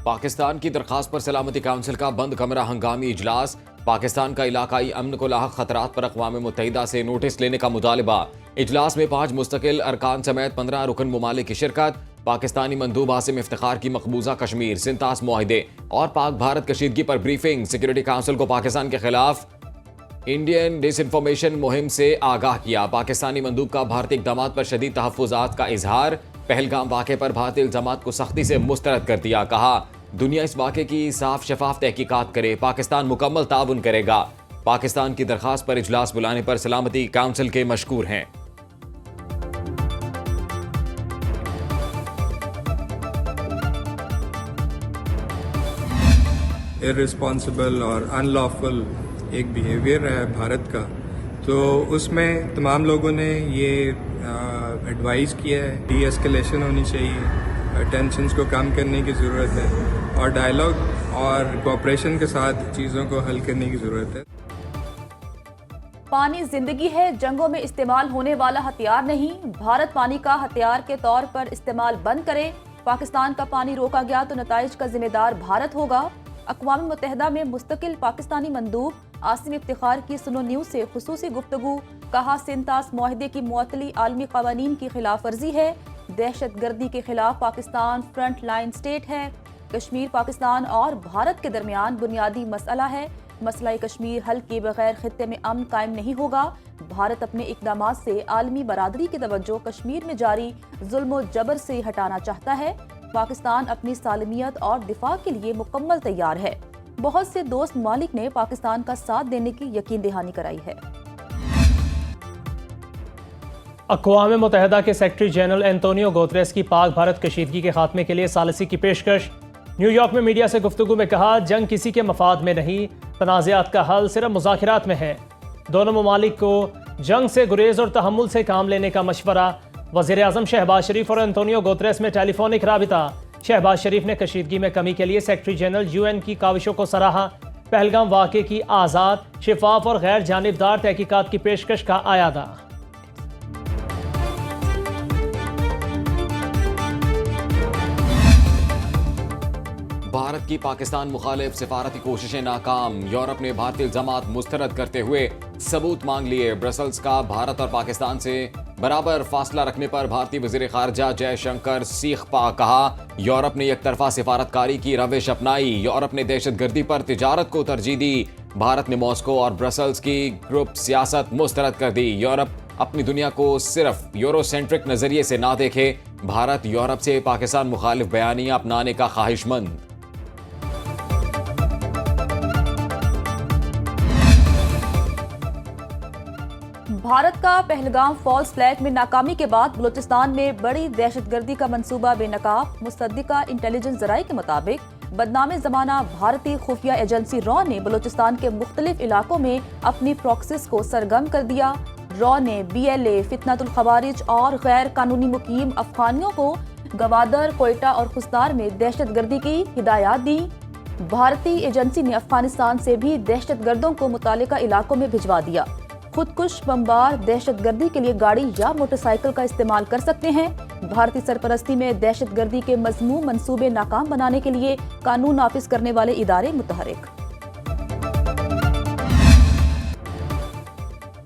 पाकिस्तान की दरखास्त पर सलामती काउंसिल का बंद कमरा हंगामी इजलास। पाकिस्तान का इलाकाई अमन को लाहक खतरात पर अक़वाम मुत्तहिदा से नोटिस लेने का मुतालबा। इजलास में 5 मुस्तकिल अरकान समेत 15 रुकन ममालिक की शिरकत। पाकिस्तानी मंदूब आसिम इफ्तिखार की मकबूजा कश्मीर सिंतास मुआहिदे और पाक भारत कशीदगी पर ब्रीफिंग। सिक्योरिटी काउंसिल को पाकिस्तान के खिलाफ इंडियन डिसइंफॉर्मेशन मुहिम से आगाह किया। पाकिस्तानी मंदूब का भारतीय इक़दामात पर शदीद तहफ़्फ़ुज़ात का इजहार। पहलगाम वाक़े पर भारतीय इल्ज़ामात को सख्ती से मुस्तरद कर दिया। कहा दुनिया इस वाक़े की साफ शफाफ तहकीकात करे, पाकिस्तान मुकम्मल ताउन करेगा। पाकिस्तान की दरखास्त पर इजलास बुलाने पर सलामती काउंसिल के मशकूर हैं। इर्रिस्पॉन्सिबल और अनलॉफुल एक बिहेवियर है भारत का, तो उसमें तमाम लोगों ने ये एडवाइस किया है डी एस्केलेशन होनी चाहिए, टेंशन्स को कम करने की ज़रूरत है और डायलॉग और कोऑपरेशन के साथ चीज़ों को हल करने की ज़रूरत है। पानी जिंदगी है, जंगों में इस्तेमाल होने वाला हथियार नहीं। भारत पानी का हथियार के तौर पर इस्तेमाल बंद करे। पाकिस्तान का पानी रोका गया तो नताइज का जिम्मेदार भारत होगा। अक़वाम मुत्तहिदा में मुस्तकिल पाकिस्तानी मंदूब आसिम इफ्तिखार की सुनो न्यूज़ से खुसूसी गुफ्तगू। कहा सिंतास मुआहिदे की मुअत्तली आलमी क़वानीन की खिलाफ वर्जी है। दहशत गर्दी के खिलाफ पाकिस्तान फ्रंट लाइन स्टेट है। कश्मीर पाकिस्तान और भारत के दरमियान बुनियादी मसला है। मसला कश्मीर हल किए बगैर खित्ते में अमन कायम नहीं होगा। भारत अपने इक़दामात से आलमी बरादरी की तवज्जो कश्मीर में जारी जुल्म व जबर से हटाना चाहता है। पाकिस्तान अपनी सालमियत और दिफा के लिए मुकम्मल तैयार है। बहुत से दोस्त ममालिक ने पाकिस्तान का साथ देने की यकीन दहानी कराई है। अक़वाम मुत्तहिदा के सेक्रेटरी जनरल एंटोनियो गुतेरेस की पाक भारत कशीदगी के खात्मे के लिए सालिसी की पेशकश। न्यूयॉर्क में मीडिया से गुफ्तगू में कहा जंग किसी के मफाद में नहीं, तनाज़ात का हल सिर्फ मुज़ाकिरात में है। दोनों ममालिक को जंग से गुरेज और तहम्मुल से काम लेने का मशवरा। वज़ीर आज़म शहबाज शरीफ और एंटोनियो गुतेरेस में टेलीफोनिक राबिता। शहबाज शरीफ ने कशीदगी में कमी के लिए सेक्रेटरी जनरल UN की काविशों को सराहा। पहलगाम वाक़े की आज़ाद, शिफाफ और गैर जानिबदार तहकीकात की पेशकश का आयादा। भारत की पाकिस्तान मुखालिफ सिफारती कोशिशें नाकाम। यूरोप ने भारतीय इल्जामात मुस्तरद करते हुए सबूत मांग लिए। ब्रसल्स का भारत और पाकिस्तान से बराबर फासला रखने पर भारतीय वज़ीर ख़ारजा जयशंकर सीख पा। कहा यूरोप ने एक तरफा सिफारतकारी की रविश अपनाई। यूरोप ने दहशतगर्दी पर तिजारत को तरजीह दी। भारत ने मॉस्को और ब्रसल्स की ग्रुप सियासत मुस्तरद कर दी। यूरोप अपनी दुनिया को सिर्फ यूरोसेंट्रिक नजरिए से ना देखे। भारत यूरोप से पाकिस्तान मुखालिफ बयानियां अपनाने का ख्वाहिशमंद। भारत का पहलगाम फॉल्स फ्लैग में नाकामी के बाद बलूचिस्तान में बड़ी दहशतगर्दी का मंसूबा बेनकाब। मुसद्दिका इंटेलिजेंस जराये के मुताबिक बदनामे ज़माना भारतीय खुफिया एजेंसी रॉ ने बलूचिस्तान के मुख्तलिफ इलाकों में अपनी प्रॉक्सिस को सरगर्म कर दिया। रॉ ने BLA, फितनतुल खवारिज और गैर कानूनी मुकीम अफगानियों को गवादर, कोयटा और खुस्तार में दहशतगर्दी की हिदायत दी। भारतीय एजेंसी ने अफगानिस्तान से भी दहशतगर्दों को मुतालिका इलाकों में भिजवा दिया। खुदकुश बमबार दहशतगर्दी के लिए गाड़ी या मोटरसाइकिल का इस्तेमाल कर सकते हैं। भारतीय सरपरस्ती में दहशतगर्दी के मज़मूम मंसूबे नाकाम बनाने के लिए कानून नाफिज करने वाले इदारे मुतहरिक।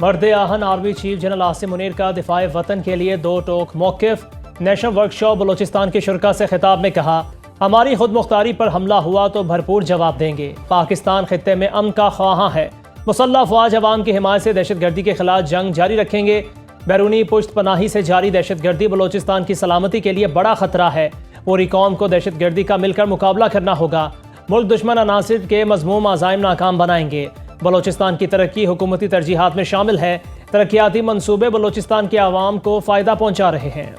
मर्द आहन army chief general Asim Munir का दिफाए वतन के लिए 2 टोक मौक़िफ़। नेशनल वर्कशॉप बलूचिस्तान के शुरका से खिताब में कहा हमारी खुद मुख्तारी पर हमला हुआ तो भरपूर जवाब देंगे। पाकिस्तान खित्ते में अमन का ख्वाहां है। मुसल्लह अफवाज अवाम की हिमायत से दहशतगर्दी के खिलाफ जंग जारी रखेंगे। बैरूनी पुश्त पनाही से जारी दहशतगर्दी बलूचिस्तान की सलामती के लिए बड़ा खतरा है। पूरी कौम को दहशतगर्दी का मिलकर मुकाबला करना होगा। मुल्क दुश्मन अनासिर के मज़मूम आज़ाइम नाकाम बनाएंगे। बलूचिस्तान की तरक्की हुकूमती तरजीहात में शामिल है। तरक्याती मंसूबे बलूचिस्तान के आवाम को फ़ायदा पहुँचा रहे हैं।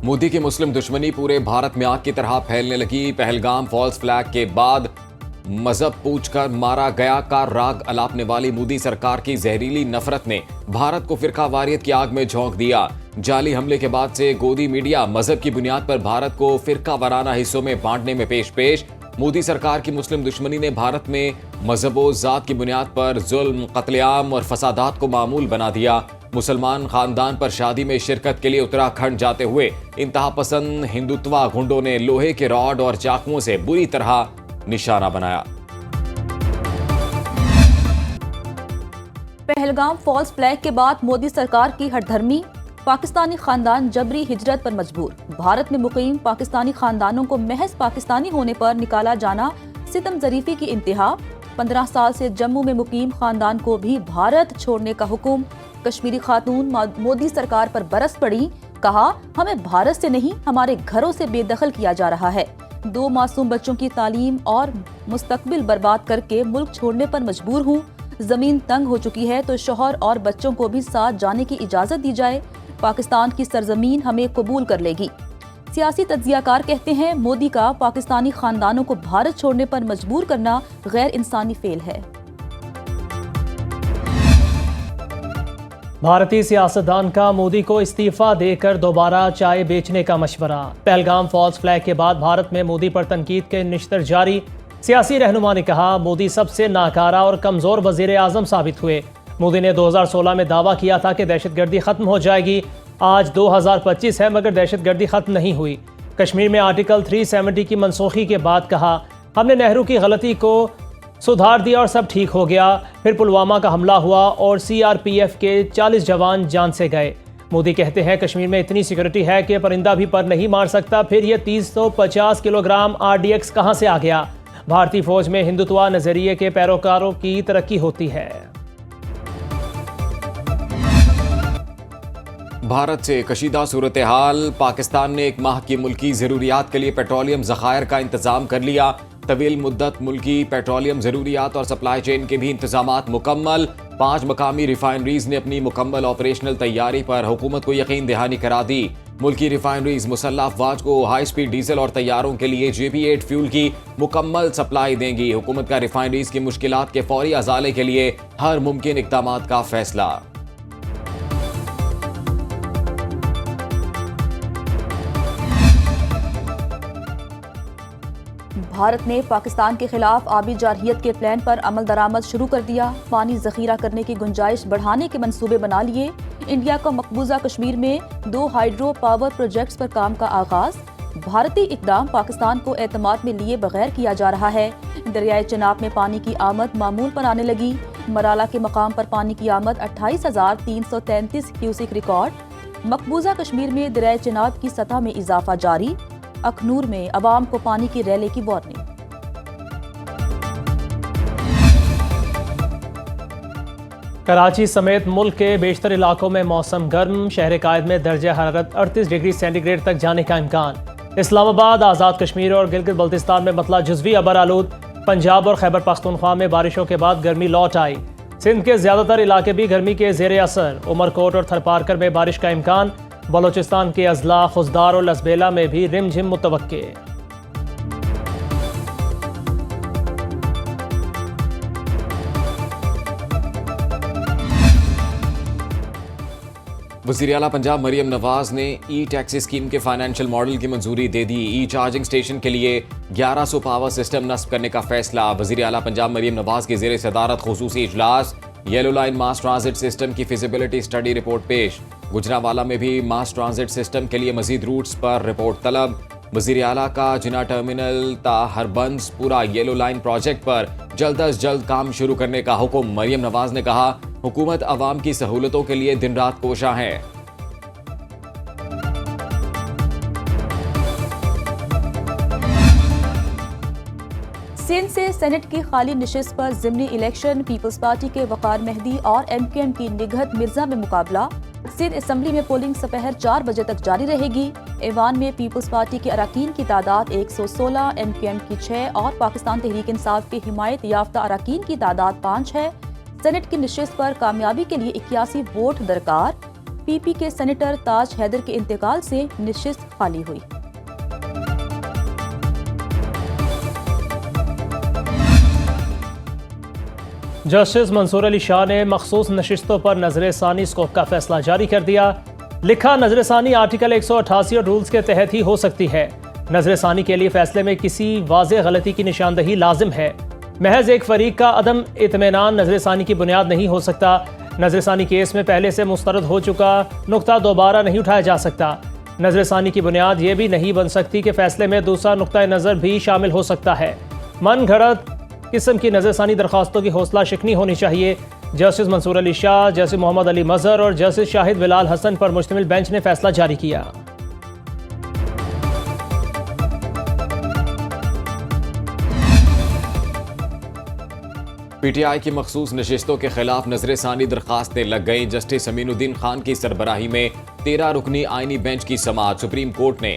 मोदी की मुस्लिम दुश्मनी पूरे भारत में आग की तरह फैलने लगी। पहलगाम फॉल्स फ्लैग के बाद मजहब पूछकर मारा गया का राग अलापने वाली मोदी सरकार की जहरीली नफरत ने भारत को फिरका वारियत की आग में झोंक दिया। जाली हमले के बाद से गोदी मीडिया मजहब की बुनियाद पर भारत को फिरका वाराना हिस्सों में बांटने में पेश। मोदी सरकार की मुस्लिम दुश्मनी ने भारत में मजहब व जात की बुनियाद पर जुल्म, कत्लेआम और फसादात को मामूल बना दिया। मुसलमान खानदान पर शादी में शिरकत के लिए उत्तराखंड जाते हुए इंतहा पसंद हिंदुत्वा गुंडों ने लोहे के रॉड और चाकुओं से बुरी तरह निशाना बनाया। पहलगाम फॉल्स फ्लैग के बाद मोदी सरकार की हठधर्मी, पाकिस्तानी खानदान जबरी हिजरत पर मजबूर। भारत में मुकीम पाकिस्तानी खानदानों को महज पाकिस्तानी होने पर निकाला जाना सितम ज़रीफी की इंतहा। 15 साल से जम्मू में मुकीम खानदान को भी भारत छोड़ने का हुक्म। कश्मीरी खातून मोदी सरकार पर बरस पड़ी, कहा हमें भारत से नहीं हमारे घरों से बेदखल किया जा रहा है। 2 मासूम बच्चों की तालीम और मुस्तकबिल बर्बाद करके मुल्क छोड़ने पर मजबूर हूँ। जमीन तंग हो चुकी है तो शौहर और बच्चों को भी साथ जाने की इजाजत दी जाए। पाकिस्तान की सरजमीन हमें कबूल कर लेगी। सियासी तज्जियाकार कहते हैं मोदी का पाकिस्तानी खानदानों को भारत छोड़ने पर मजबूर करना गैर इंसानी फेल है। भारतीय सियासतदान का मोदी को इस्तीफा देकर दोबारा चाय बेचने का मशवरा। पहलगाम फॉल्स फ्लैग के बाद भारत में मोदी पर तनकीद के निश्तर जारी। सियासी रहनुमा ने कहा मोदी सबसे नाकारा और कमजोर वजीर आजम साबित हुए। मोदी ने 2016 में दावा किया था कि दहशतगर्दी खत्म हो जाएगी। आज 2025 है मगर दहशतगर्दी खत्म नहीं हुई। कश्मीर में आर्टिकल 370 की मनसूखी के बाद कहा हमने नेहरू की गलती को सुधार दिया और सब ठीक हो गया। फिर पुलवामा का हमला हुआ और CRPF के 40 जवान जान से गए। मोदी कहते हैं कश्मीर में इतनी सिक्योरिटी है कि परिंदा भी पर नहीं मार सकता। फिर ये 350 किलोग्राम RDX कहाँ से आ गया। भारतीय फौज में हिंदुत्वा नजरिए के पैरोकारों की तरक्की होती है। भारत से कशीदा सूरत हाल। पाकिस्तान ने 1 माह की मुल्की ज़रूरियात के लिए पेट्रोलियम ज़खायर का इंतजाम कर लिया। तवील मुद्दत मुल्की पेट्रोलियम ज़रूरियात और सप्लाई चेन के भी इंतजामात मुकम्मल। 5 मकामी रिफाइनरीज ने अपनी मुकम्मल ऑपरेशनल तैयारी पर हुकूमत को यकीन दहानी करा दी। मुल्की रिफाइनरीज मुसल्लह अफवाज को हाई स्पीड डीजल और तैयारों के लिए JP8 फ्यूल की मुकम्मल सप्लाई देंगी। हुकूमत का रिफाइनरीज की मुश्किलात के फौरी अजाले के लिए हर मुमकिन इक़दामात का फैसला। भारत ने पाकिस्तान के खिलाफ आबी जारहियत के प्लान पर अमल दरामद शुरू कर दिया। पानी जखीरा करने की गुंजाइश बढ़ाने के मंसूबे बना लिए। इंडिया का मकबूजा कश्मीर में 2 हाइड्रो पावर प्रोजेक्ट्स पर काम का आगाज। भारतीय इकदाम पाकिस्तान को एतमाद में लिए बगैर किया जा रहा है। दरियाए चिनाब में पानी की आमद मामूल पर आने लगी। मराला के मकाम पर पानी की आमद 28,333 क्यूसिक रिकॉर्ड। मकबूजा कश्मीर में दरियाए चिनाब की सतह में इजाफा जारी। अखनूर में अवाम को पानी की रैली की वार्निंग। कराची समेत मुल्क के बेशतर इलाकों में मौसम गर्म। शहर कायद में दर्जा हरारत 38 डिग्री सेंटीग्रेड तक जाने का इम्कान। इस्लामाबाद, आज़ाद कश्मीर और गिलगित बल्तिस्तान में मतला जुज़वी अबर आलूद। पंजाब और खैबर पख्तूनख्वा में बारिशों के बाद गर्मी लौट आई। सिंध के ज़्यादातर इलाके भी गर्मी के ज़ेर असर। उमरकोट और थरपारकर में बारिश का इम्कान। बलोचिस्तान के अजला, खुजदार और लसबेला में भी रिमझिम मुतवक्के। वज़ीर आला पंजाब मरियम नवाज ने ई-टैक्सी स्कीम के फाइनेंशियल मॉडल की मंजूरी दे दी। ई-चार्जिंग स्टेशन के लिए 1100 पावर सिस्टम नस्ब करने का फैसला। वज़ीर आला पंजाब मरियम नवाज की ज़ेर सदारत खुसूसी इजलास। येलो लाइन मास ट्रांजिट सिस्टम की फिजिबिलिटी स्टडी रिपोर्ट पेश। गुजरावाला में भी मास ट्रांजिट सिस्टम के लिए मजीद रूट्स पर रिपोर्ट तलब। वज़ीर आला का जिना टर्मिनल ता हरबंस पूरा येलो लाइन प्रोजेक्ट पर जल्द अज जल्द काम शुरू करने का हुक्म। मरियम नवाज ने कहा हुकूमत अवाम की सहूलतों के लिए दिन रात कोशा है। सिंध से सेनेट की खाली निशिस्त पर ज़िमनी इलेक्शन। पीपल्स पार्टी के वकार मेहदी और MQM की निगहत मिर्जा में मुकाबला। सिंध असम्बली में पोलिंग दोपहर 4 बजे तक जारी रहेगी। ऐवान में पीपल्स पार्टी के अरकान की तादाद 116, MQM की 6 और पाकिस्तान तहरीक इंसाफ के हिमायत याफ्ता अरकान की तादाद 5 है। सेनेट की निशिस्त पर कामयाबी के लिए 81 वोट दरकार। PP के सेनेटर ताज हैदर के इंतकाल से निशिस्त खाली हुई। जस्टिस मंसूर अली शाह ने मखसूस नशिस्तों पर नजरसानी स्कोप का फैसला जारी कर दिया। लिखा नजरसानी आर्टिकल 188 और रूल्स के तहत ही हो सकती है। नजरसानी के लिए फैसले में किसी वाज़ेह गलती की निशानदही लाजिम है। महज एक फरीक का अदम इत्मीनान नजरसानी की बुनियाद नहीं हो सकता। नजरसानी केस में पहले से मुस्तरद हो चुका नुक्ता दोबारा नहीं उठाया जा सकता। नजरसानी की बुनियाद ये भी नहीं बन सकती कि फैसले में दूसरा नुक्ता नज़र भी शामिल हो सकता है। मन घड़त किस्म की नजरसानी दरखास्तों की हौसला शिकनी होनी चाहिए। जस्टिस मंसूर अली शाह, जस्टिस मोहम्मद अली मजहर और जस्टिस शाहिद बिलाल हसन पर मुश्तमिल बेंच ने फैसला जारी किया। पीटीआई की मखसूस नशिस्तों के खिलाफ नजरसानी दरखास्तें लग गई। जस्टिस अमीनुद्दीन खान की सरबराही में 13 रुकनी आईनी बेंच की समाअत। सुप्रीम कोर्ट ने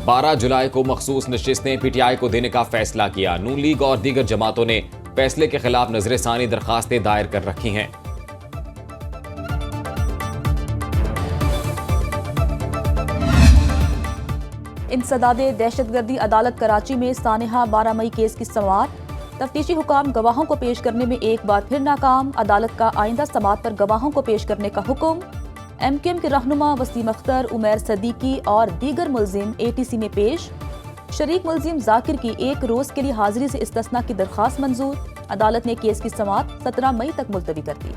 12 जुलाई को मखसूस नशिस्तें पीटीआई को देने का फैसला किया। नून लीग और दीगर जमातों ने फैसले के खिलाफ नजरसानी दरखास्तें दायर कर रखी हैं। इंसदादे दहशतगर्दी अदालत कराची में सानेहा 12 मई केस की समाअत। तफ्तीशी हुकाम गवाहों को पेश करने में एक बार फिर नाकाम। अदालत का आइंदा समाअत पर गवाहों को पेश करने का हुक्म। एमक्यूएम के रहनुमा वसीम अख्तर, उमैर सदीकी और दीगर मुल्जिम एटीसी में पेश। शरीक मुल्जिम जाकिर की 1 रोज के लिए हाजिरी से इस्तिस्ना की दरख्वास्त मंजूर। अदालत ने केस की समाअत 17 मई तक मुलतवी कर दी।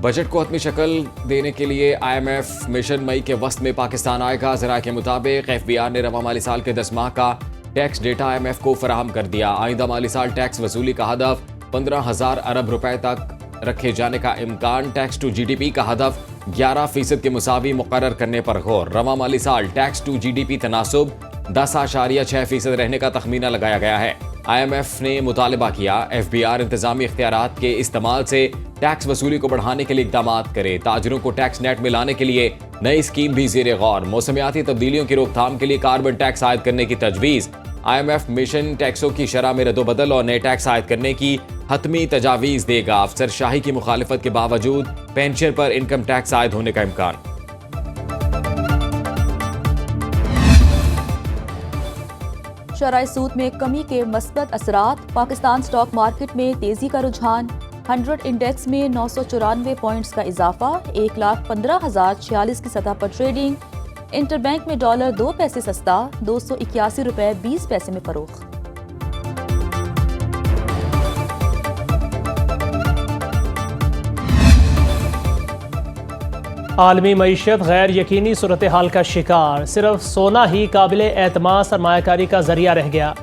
बजट को हतमी शक्ल देने के लिए IMF मिशन मई के वस्त में पाकिस्तान आएगा। ज़राए के मुताबिक FBR ने रवा माली साल के 10 माह का टैक्स डेटा IMF को फराहम कर दिया। आइंदा माली साल टैक्स वसूली का हदफ 15,000 अरब रुपए तक रखे जाने का इम्कान। टैक्स टू GDP का हदफ 11% के मुसावी मुकर्रर करने पर गौर। रवा माली साल टैक्स टू GDP तनासुब 10.6% रहने का तखमीना लगाया गया है। IMF ने मुतालबा किया FBR इंतजामी इख्तियारात के इस्तेमाल से टैक्स वसूली को बढ़ाने के लिए इकदाम करे। ताजरों को टैक्स नेट में लाने के लिए नई स्कीम भी ज़ेरे गौर। मौसमियाती तब्दीलियों की रोकथाम के लिए कार्बन टैक्स आयद करने की तजवीज़। IMF मिशन टैक्सों की शरह में रद्दोबदल और नए टैक्स आयद करने की हतमी तजावीज़ देगा। अफसरशाही की मुखालिफत के बावजूद पेंशन पर इनकम टैक्स आयद होने का इम्कान। शराय सूद में कमी के मस्बत असरात। पाकिस्तान स्टॉक मार्केट में तेजी का रुझान। 100 इंडेक्स में 994 पॉइंट्स का इजाफा। 1,15,046 की सतह पर ट्रेडिंग। इंटरबैंक में डॉलर 2 पैसे सस्ता, 281 रुपए 20 पैसे में फरोख्त। आलमी मईशत गैर यकीनी सूरत हाल का शिकार। सिर्फ सोना ही काबिल एतमाद सरमायाकारी का जरिया रह गया।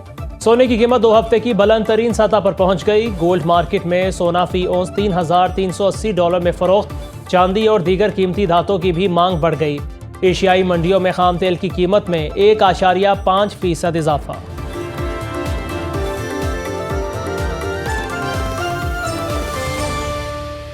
सोने की कीमत 2 हफ्ते की बुलंद तरीन सतह पर पहुंच गई। गोल्ड मार्केट में सोना फी औंस $3,380 में फरोख्त। चांदी और दीगर कीमती धातों की भी मांग बढ़ गई। एशियाई मंडियों में खाम तेल की कीमत में 1.5% इजाफा।